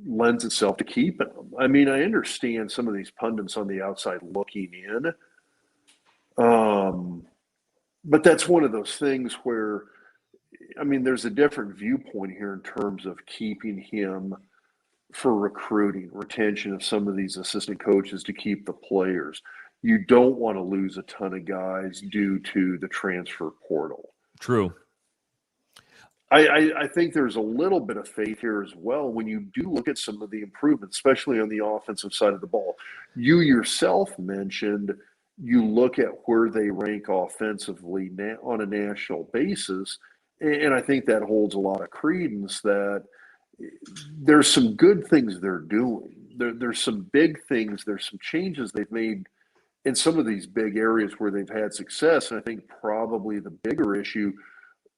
lends itself to keeping them. I mean, I understand some of these pundits on the outside looking in, but that's one of those things where. I mean, there's a different viewpoint here in terms of keeping him for recruiting, retention of some of these assistant coaches to keep the players. You don't want to lose a ton of guys due to the transfer portal. True. I think there's a little bit of faith here as well when you do look at some of the improvements, especially on the offensive side of the ball. You yourself mentioned you look at where they rank offensively on a national basis. And I think that holds a lot of credence that there's some good things they're doing. There's some big things. There's some changes they've made in some of these big areas where they've had success. And I think probably the bigger issue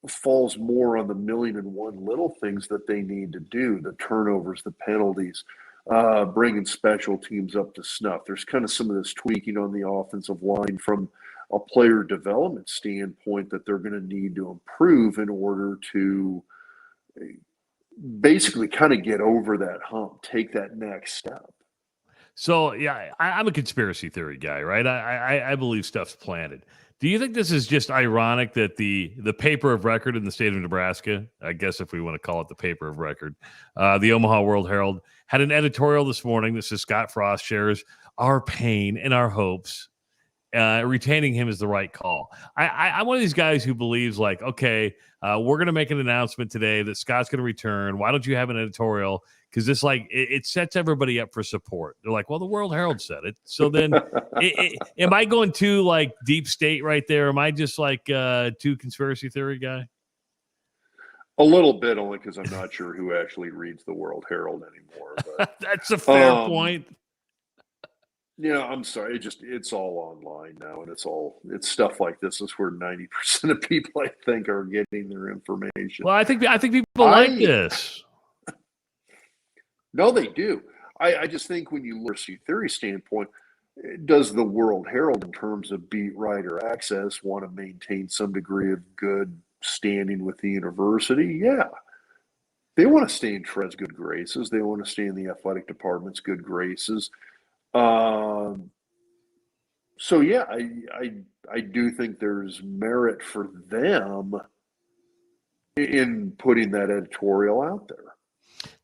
falls more on the million and one little things that they need to do, the turnovers, the penalties, bringing special teams up to snuff. There's kind of some of this tweaking on the offensive line from a player development standpoint that they're going to need to improve in order to basically kind of get over that hump, take that next step. So, yeah, I'm a conspiracy theory guy, right? I believe stuff's planted. Do you think this is just ironic that the paper of record in the state of Nebraska, I guess if we want to call it the paper of record, the Omaha World Herald, had an editorial this morning that says Scott Frost shares our pain and our hopes retaining him is the right call. I'm one of these guys who believes like, okay, we're going to make an announcement today that Scott's going to return. Why don't you have an editorial? Because this like it sets everybody up for support. They're like, well, the World Herald said it. So then, am I going too like deep state right there? Am I just like too conspiracy theory guy? A little bit, only because I'm not sure who actually reads the World Herald anymore. But that's a fair point. I'm sorry. It's all online now, and it's stuff like this is where 90% of people I think are getting their information. Well, I think people like this. No, they do. I just think when you look from a theory standpoint, does the World Herald, in terms of beat writer access, want to maintain some degree of good standing with the university? Yeah. They want to stay in Fred's good graces. They want to stay in the athletic department's good graces. So yeah, I do think there's merit for them in putting that editorial out there.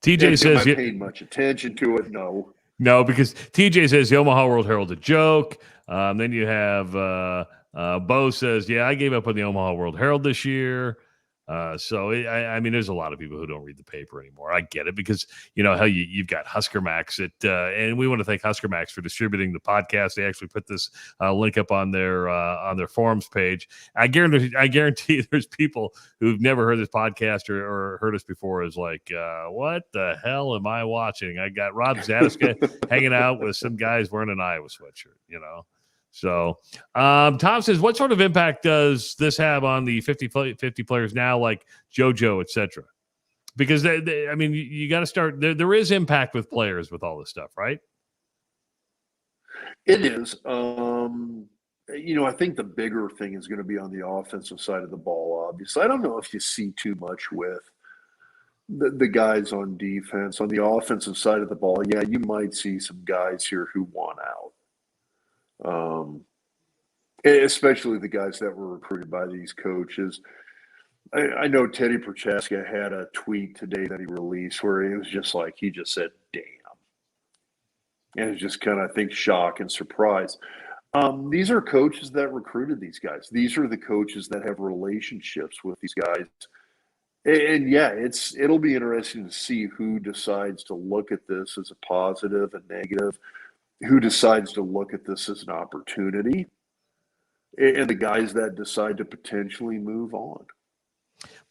TJ says, "Am I paying much attention to it?" No, because TJ says the Omaha World Herald's a joke. Then you have Bo says, "Yeah, I gave up on the Omaha World Herald this year." I mean, there's a lot of people who don't read the paper anymore. I get it because, hell, you've got Husker Max and we want to thank Husker Max for distributing the podcast. They actually put this link up on their forums page. I guarantee there's people who've never heard this podcast or heard us before is like, what the hell am I watching? I got Rob Zatechka hanging out with some guys wearing an Iowa sweatshirt, So Tom says, what sort of impact does this have on the 50 players now, like JoJo, et cetera? Because, I mean, you got to start. There is impact with players with all this stuff, right? It is. I think the bigger thing is going to be on the offensive side of the ball, obviously. I don't know if you see too much with the guys on defense. On the offensive side of the ball, yeah, you might see some guys here who want out. Especially the guys that were recruited by these coaches. I know Teddy Prochaska had a tweet today that he released where it was just like, he just said, damn. And it's just kind of, I think, shock and surprise. These are coaches that recruited these guys. These are the coaches that have relationships with these guys. And yeah, it'll be interesting to see who decides to look at this as a positive and negative, who decides to look at this as an opportunity, and the guys that decide to potentially move on.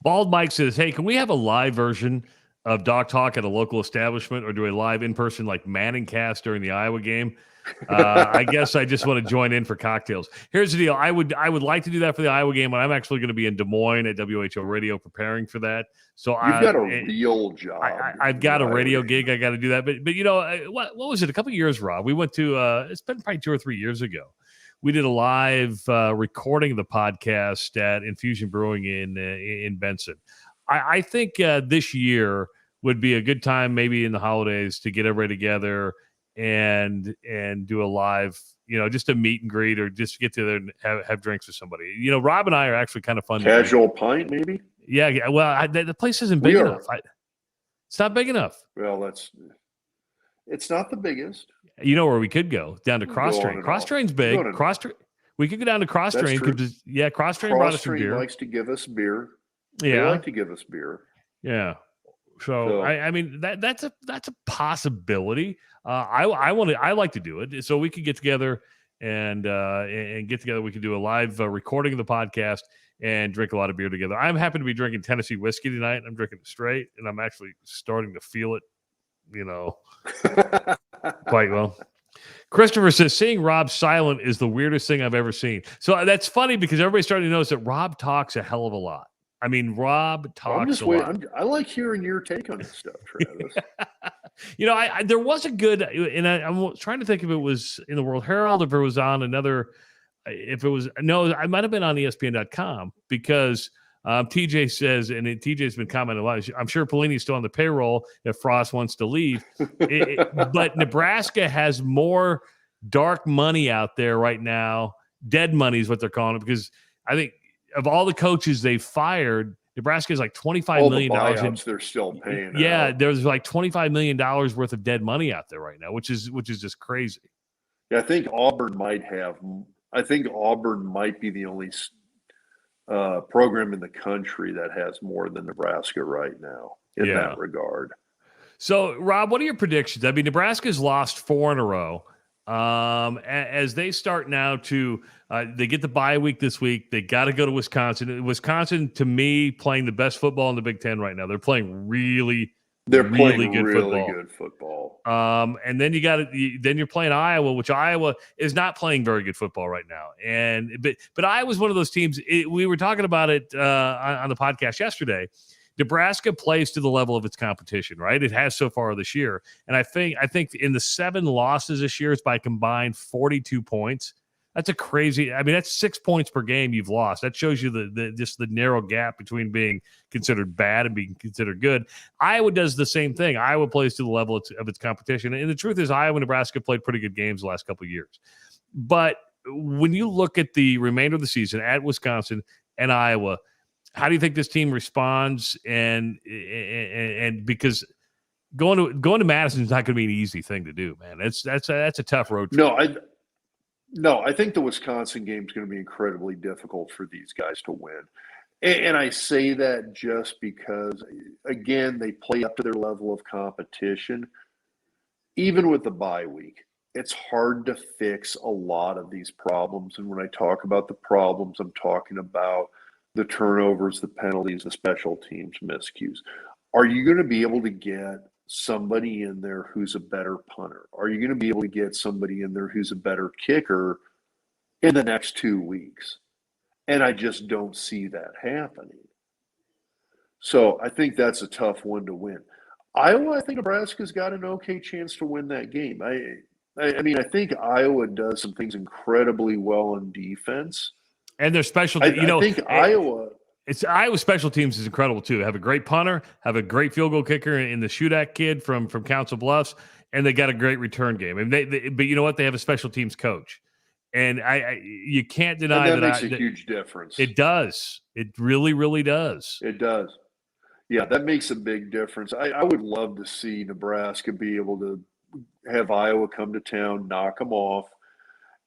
Bald Mike says, hey, can we have a live version of Doc Talk at a local establishment, or do a live in-person like Manning cast during the Iowa game? I guess I just want to join in for cocktails. Here's the deal. I would like to do that for the Iowa game, but I'm actually going to be in Des Moines at WHO Radio preparing for that. So you've got a real job. I've got a radio gig. I got to do that. But what was it? A couple of years, Rob, we went to, it's been probably 2 or 3 years ago. We did a live recording of the podcast at Infusion Brewing in Benson. I think this year would be a good time, maybe in the holidays, to get everybody together and do a live, just a meet and greet, or just get together and have drinks with somebody. Rob and I are actually kind of fun. Casual pint, maybe? Yeah. Well, the place isn't big enough. It's not big enough. Well, it's not the biggest. You know where we could go? Down to Cross Train. Cross Train's big. We could go down to Cross Train. Cross Train brought us some beer. Likes to give us beer. Yeah. They like to give us beer. Yeah. So I mean that's a possibility. I like to do it. So we could get together and get together. We could do a live recording of the podcast and drink a lot of beer together. I'm happy to be drinking Tennessee whiskey tonight. I'm drinking it straight, and I'm actually starting to feel it, quite well. Christopher says, seeing Rob silent is the weirdest thing I've ever seen. So that's funny because everybody's starting to notice that Rob talks a hell of a lot. I mean, Rob talks a lot. I like hearing your take on this stuff, Travis. There was a good, and I'm trying to think if it was in the World Herald, if it was on another, I might have been on ESPN.com because TJ says, and TJ's been commenting a lot, I'm sure Pelini's still on the payroll if Frost wants to leave. But Nebraska has more dark money out there right now. Dead money is what they're calling it, because I think of all the coaches they fired, Nebraska is like $25 million. They're still paying. Yeah, there's like $25 million worth of dead money out there right now, which is just crazy. Yeah, I think Auburn might have I think Auburn might be the only program in the country that has more than Nebraska right now in that regard. So, Rob, what are your predictions? I mean, Nebraska's lost 4 in a row. As they start now to they get the bye week this week. They got to go to Wisconsin. Wisconsin, to me, playing the best football in the Big Ten right now. They're playing really good football. And then then you're playing Iowa, which Iowa is not playing very good football right now. But Iowa's one of those teams. We were talking about it on the podcast yesterday. Nebraska plays to the level of its competition, right? It has so far this year. And I think in the 7 losses this year, it's by combined 42 points. That's that's 6 points per game you've lost. That shows you the narrow gap between being considered bad and being considered good. Iowa does the same thing. Iowa plays to the level of its competition. And the truth is, Iowa and Nebraska played pretty good games the last couple of years. But when you look at the remainder of the season at Wisconsin and Iowa, how do you think this team responds? And because going to Madison is not going to be an easy thing to do, man. That's a tough road trip. No, I think the Wisconsin game is going to be incredibly difficult for these guys to win. And I say that just because, again, they play up to their level of competition. Even with the bye week, it's hard to fix a lot of these problems. And when I talk about the problems, I'm talking about the turnovers, the penalties, the special teams miscues. Are you going to be able to get somebody in there who's a better punter? Are you going to be able to get somebody in there who's a better kicker in the next 2 weeks? And I just don't see that happening. So I think that's a tough one to win. Iowa, I think Nebraska's got an okay chance to win that game. I mean, I think Iowa does some things incredibly well on defense. And their special, I think Iowa special teams is incredible too. Have a great punter, have a great field goal kicker in the Shudak kid from Council Bluffs, and they got a great return game. And but you know what? They have a special teams coach, and you can't deny that makes a huge difference. It does. It really, really does. It does. Yeah, that makes a big difference. I would love to see Nebraska be able to have Iowa come to town, knock them off.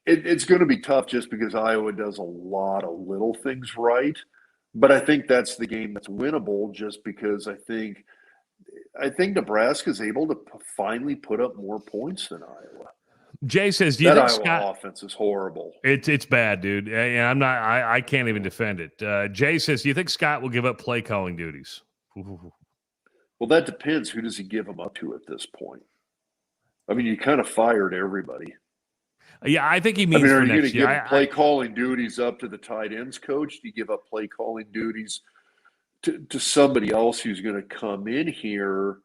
It's going to be tough just because Iowa does a lot of little things right. But I think that's the game that's winnable just because I think Nebraska is able to finally put up more points than Iowa. Jay says, "Do you think Iowa Scott offense is horrible? It's bad, dude. And I can't even defend it." Jay says, "Do you think Scott will give up play calling duties?" Ooh. Well, that depends. Who does he give them up to at this point? I mean, you kind of fired everybody. Yeah, I think he means. Are you going to give play calling duties up to the tight ends coach? Do you give up play calling duties to somebody else who's going to come in here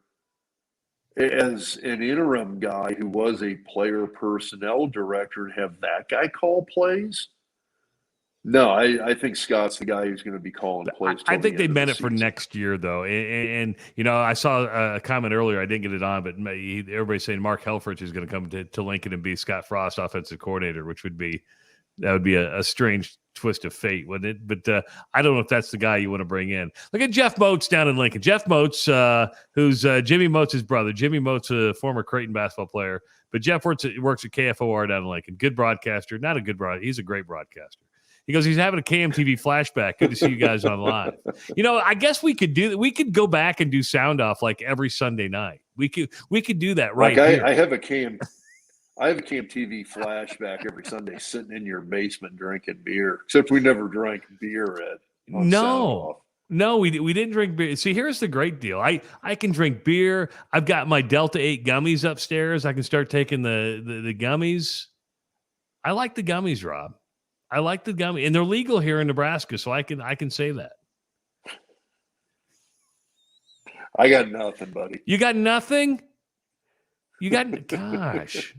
as an interim guy who was a player personnel director and have that guy call plays? No, I think Scott's the guy who's going to be calling plays. I think they meant it for next year, though. And I saw a comment earlier. I didn't get it on, but everybody's saying Mark Helfrich is going to come to Lincoln and be Scott Frost offensive coordinator, which would be a strange twist of fate, wouldn't it? But I don't know if that's the guy you want to bring in. Look at Jeff Moats down in Lincoln. Jeff Moats, who's Jimmy Moats' brother. Jimmy Moats, a former Creighton basketball player. But Jeff works at KFOR down in Lincoln. Good broadcaster. Not a good broadcaster. He's a great broadcaster. He goes, he's having a KMTV flashback. Good to see you guys on live. I guess we could do that. We could go back and do sound off like every Sunday night. We could do that right here. I have a KMTV flashback every Sunday sitting in your basement drinking beer. Except we never drank beer at Sound Off. No, we didn't drink beer. See, here's the great deal. I can drink beer. I've got my Delta 8 gummies upstairs. I can start taking the gummies. I like the gummies, Rob. I like the gummy, and they're legal here in Nebraska, so I can say that. I got nothing, buddy. You got nothing? You got gosh.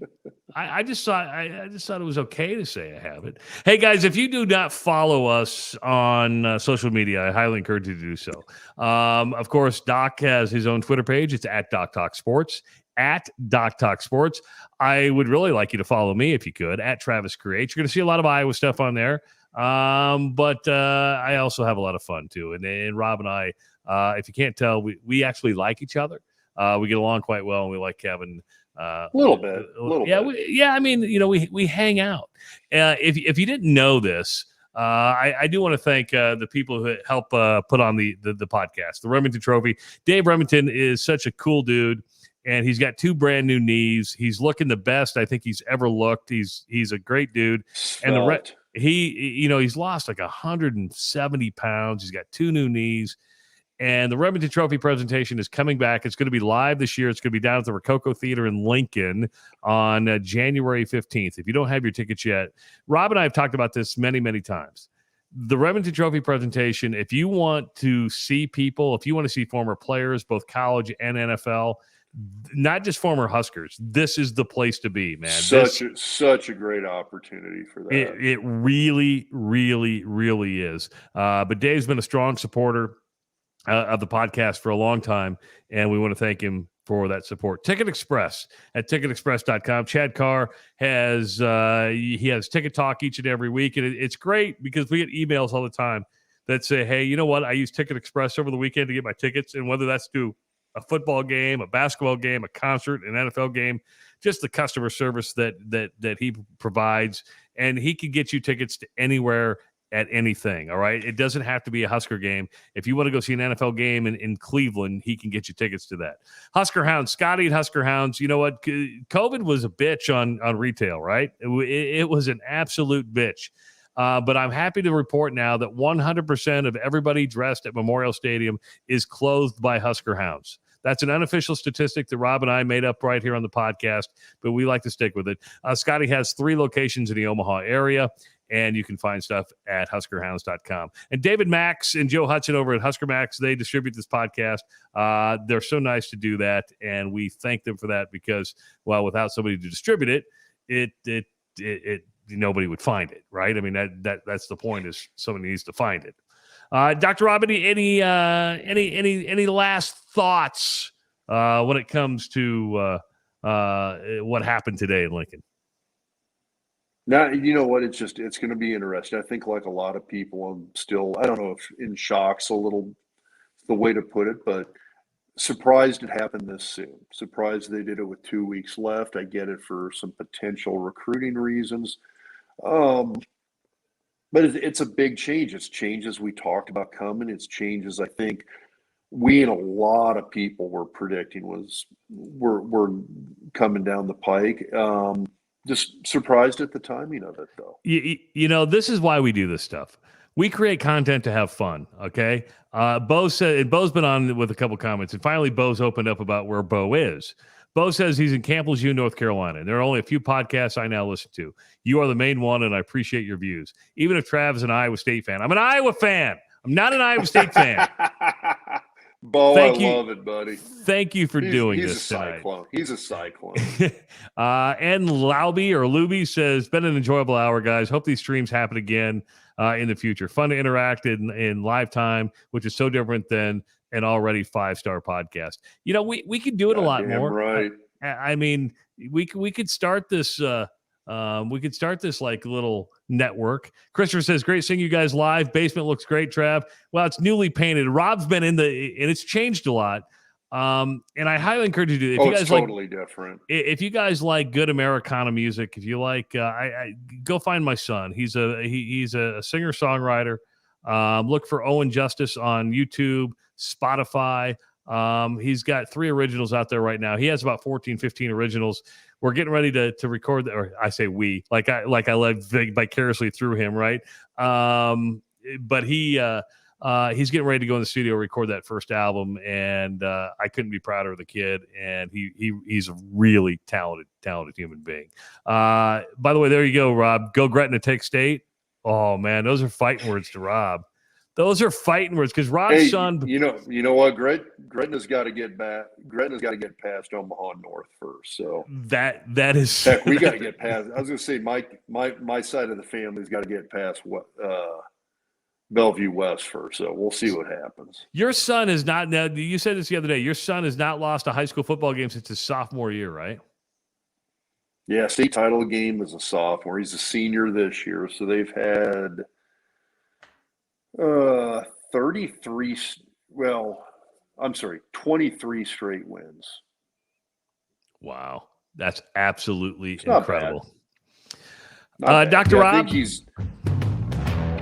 I just thought it was okay to say I have it. Hey guys, if you do not follow us on social media, I highly encourage you to do so. Of course, Doc has his own Twitter page. It's at Doc Talk Sports. At Doc Talk Sports. I would really like you to follow me if you could at Travis Creates. You're going to see a lot of Iowa stuff on there. But I also have a lot of fun too. And Rob and I, if you can't tell, we actually like each other. We get along quite well, and we like having A little bit. Yeah. I mean, we hang out. If you didn't know this, I do want to thank the people who help put on the podcast, the Remington Trophy. Dave Remington is such a cool dude, and he's got 2 brand new knees. He's looking the best I think he's ever looked. He's a great dude, and he's lost like 170 pounds. He's got 2 new knees. And the Remington Trophy presentation is coming back. It's going to be live this year. It's going to be down at the Rococo Theater in Lincoln on January 15th. If you don't have your tickets yet, Rob and I have talked about this many, many times. The Remington Trophy presentation, if you want to see people, if you want to see former players, both college and NFL, not just former Huskers, this is the place to be, man. Such a great opportunity for that. It really, really, really is. But Dave's been a strong supporter of the podcast for a long time, and we want to thank him for that support. Ticket Express at ticketexpress.com. Chad Carr has he has Ticket Talk each and every week, and it's great because we get emails all the time that say, hey, you know what? I use Ticket Express over the weekend to get my tickets, and whether that's to a football game, a basketball game, a concert, an NFL game, just the customer service that he provides, and he can get you tickets to anywhere at anything. All right. It doesn't have to be a Husker game. If you want to go see an NFL game in Cleveland, he can get you tickets to that. Husker Hounds, Scotty at Husker Hounds. You know what? COVID was a bitch on retail, right? It was an absolute bitch. But I'm happy to report now that 100% of everybody dressed at Memorial Stadium is clothed by Husker Hounds. That's an unofficial statistic that Rob and I made up right here on the podcast, but we like to stick with it. Scotty has 3 locations in the Omaha area, and you can find stuff at huskerhounds.com. And David Max and Joe Hudson over at Husker Max, they distribute this podcast. They're so nice to do that, and we thank them for that because, well, without somebody to distribute it nobody would find it, right? I mean, that's the point, is somebody needs to find it. Dr. Rob, any last thoughts when it comes to what happened today in Lincoln? Now, you know what? It's going to be interesting. I think, like a lot of people, I'm still, I don't know if in shock's a little the way to put it, but surprised it happened this soon. Surprised they did it with 2 weeks left. I get it for some potential recruiting reasons. But it's a big change. It's changes we talked about coming. It's changes I think we and a lot of people were predicting were coming down the pike. Just surprised at the timing of it, though. This is why we do this stuff. We create content to have fun, okay? Bo's been on with a couple comments, and finally Bo's opened up about where Bo is. Bo says he's in Camp Lejeune, North Carolina. There are only a few podcasts I now listen to. You are the main one, and I appreciate your views. Even if Trav is an Iowa State fan. I'm an Iowa fan. I'm not an Iowa State fan. Bo, love it, buddy. Thank you for doing this tonight. He's a cyclone. And Lauby or Luby says, been an enjoyable hour, guys. Hope these streams happen again in the future. Fun to interact in live time, which is so different than an already 5-star podcast. We could do it a lot more. Right. I mean, we could start this. We could start this like little network. Christopher says, great seeing you guys live. Basement looks great, Trav. Well, it's newly painted. Rob's been and it's changed a lot. And I highly encourage you to, if you guys totally different. If you guys like good Americana music, if you like, I go find my son. He's a singer-songwriter. Look for Owen Justice on YouTube, Spotify. He's got 3 originals out there right now. He has about 14, 15 originals. We're getting ready to record, or I say we, like I live vicariously through him, right? But he's getting ready to go in the studio, record that first album, and I couldn't be prouder of the kid. And he's a really talented human being. By the way, there you go, Rob. Go Gretna, take state. Oh man, those are fighting words to Rob. Those are fighting words because Rob's son. You know what? Gretna's got to get back. Gretna's got to get past Omaha North first. So that is. Heck, we got to get past. I was going to say my side of the family's got to get past Bellevue West first. So we'll see what happens. Your son is not. Now you said this the other day. Your son has not lost a high school football game since his sophomore year, right? Yeah, state title game as a sophomore. He's a senior this year, so they've had 23. Well, I'm sorry, 23 straight wins. Wow, That's absolutely It's not incredible. bad. Dr. Rob? I think he's.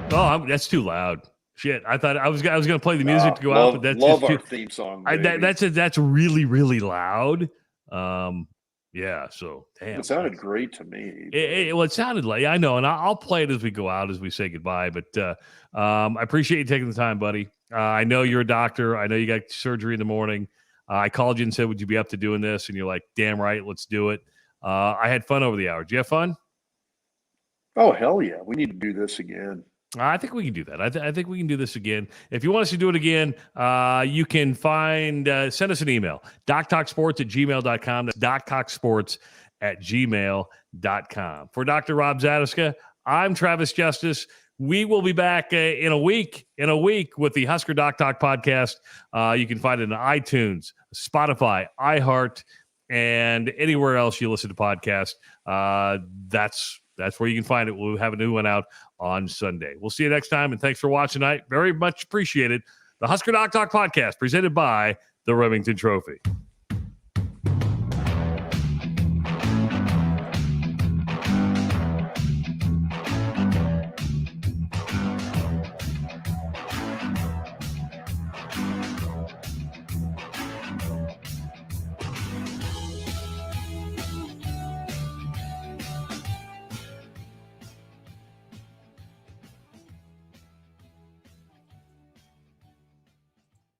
That's too loud. Shit, I thought I was going to play the music to go out, but that's love just our theme song. Baby. That's really, really loud. Yeah. So damn, it sounded great to me. It sounded like, I know, and I'll play it as we go out, as we say goodbye. But I appreciate you taking the time, buddy. I know you're a doctor. I know you got surgery in the morning. I called you and said, "Would you be up to doing this?" And you're like, "Damn right, let's do it." I had fun over the hour. Did you have fun? Oh hell yeah, we need to do this again. I think we can do that. I think we can do this again. If you want us to do it again, you can send us an email, doctalksports@gmail.com. That's doctalksports@gmail.com. For Dr. Rob Zatechka, I'm Travis Justice. We will be back in a week with the Husker Doc Talk podcast. You can find it on iTunes, Spotify, iHeart, and anywhere else you listen to podcasts. That's where you can find it. We'll have a new one out on Sunday. We'll see you next time, and thanks for watching tonight. Very much appreciated. The Husker Doc Talk podcast presented by the Remington Trophy.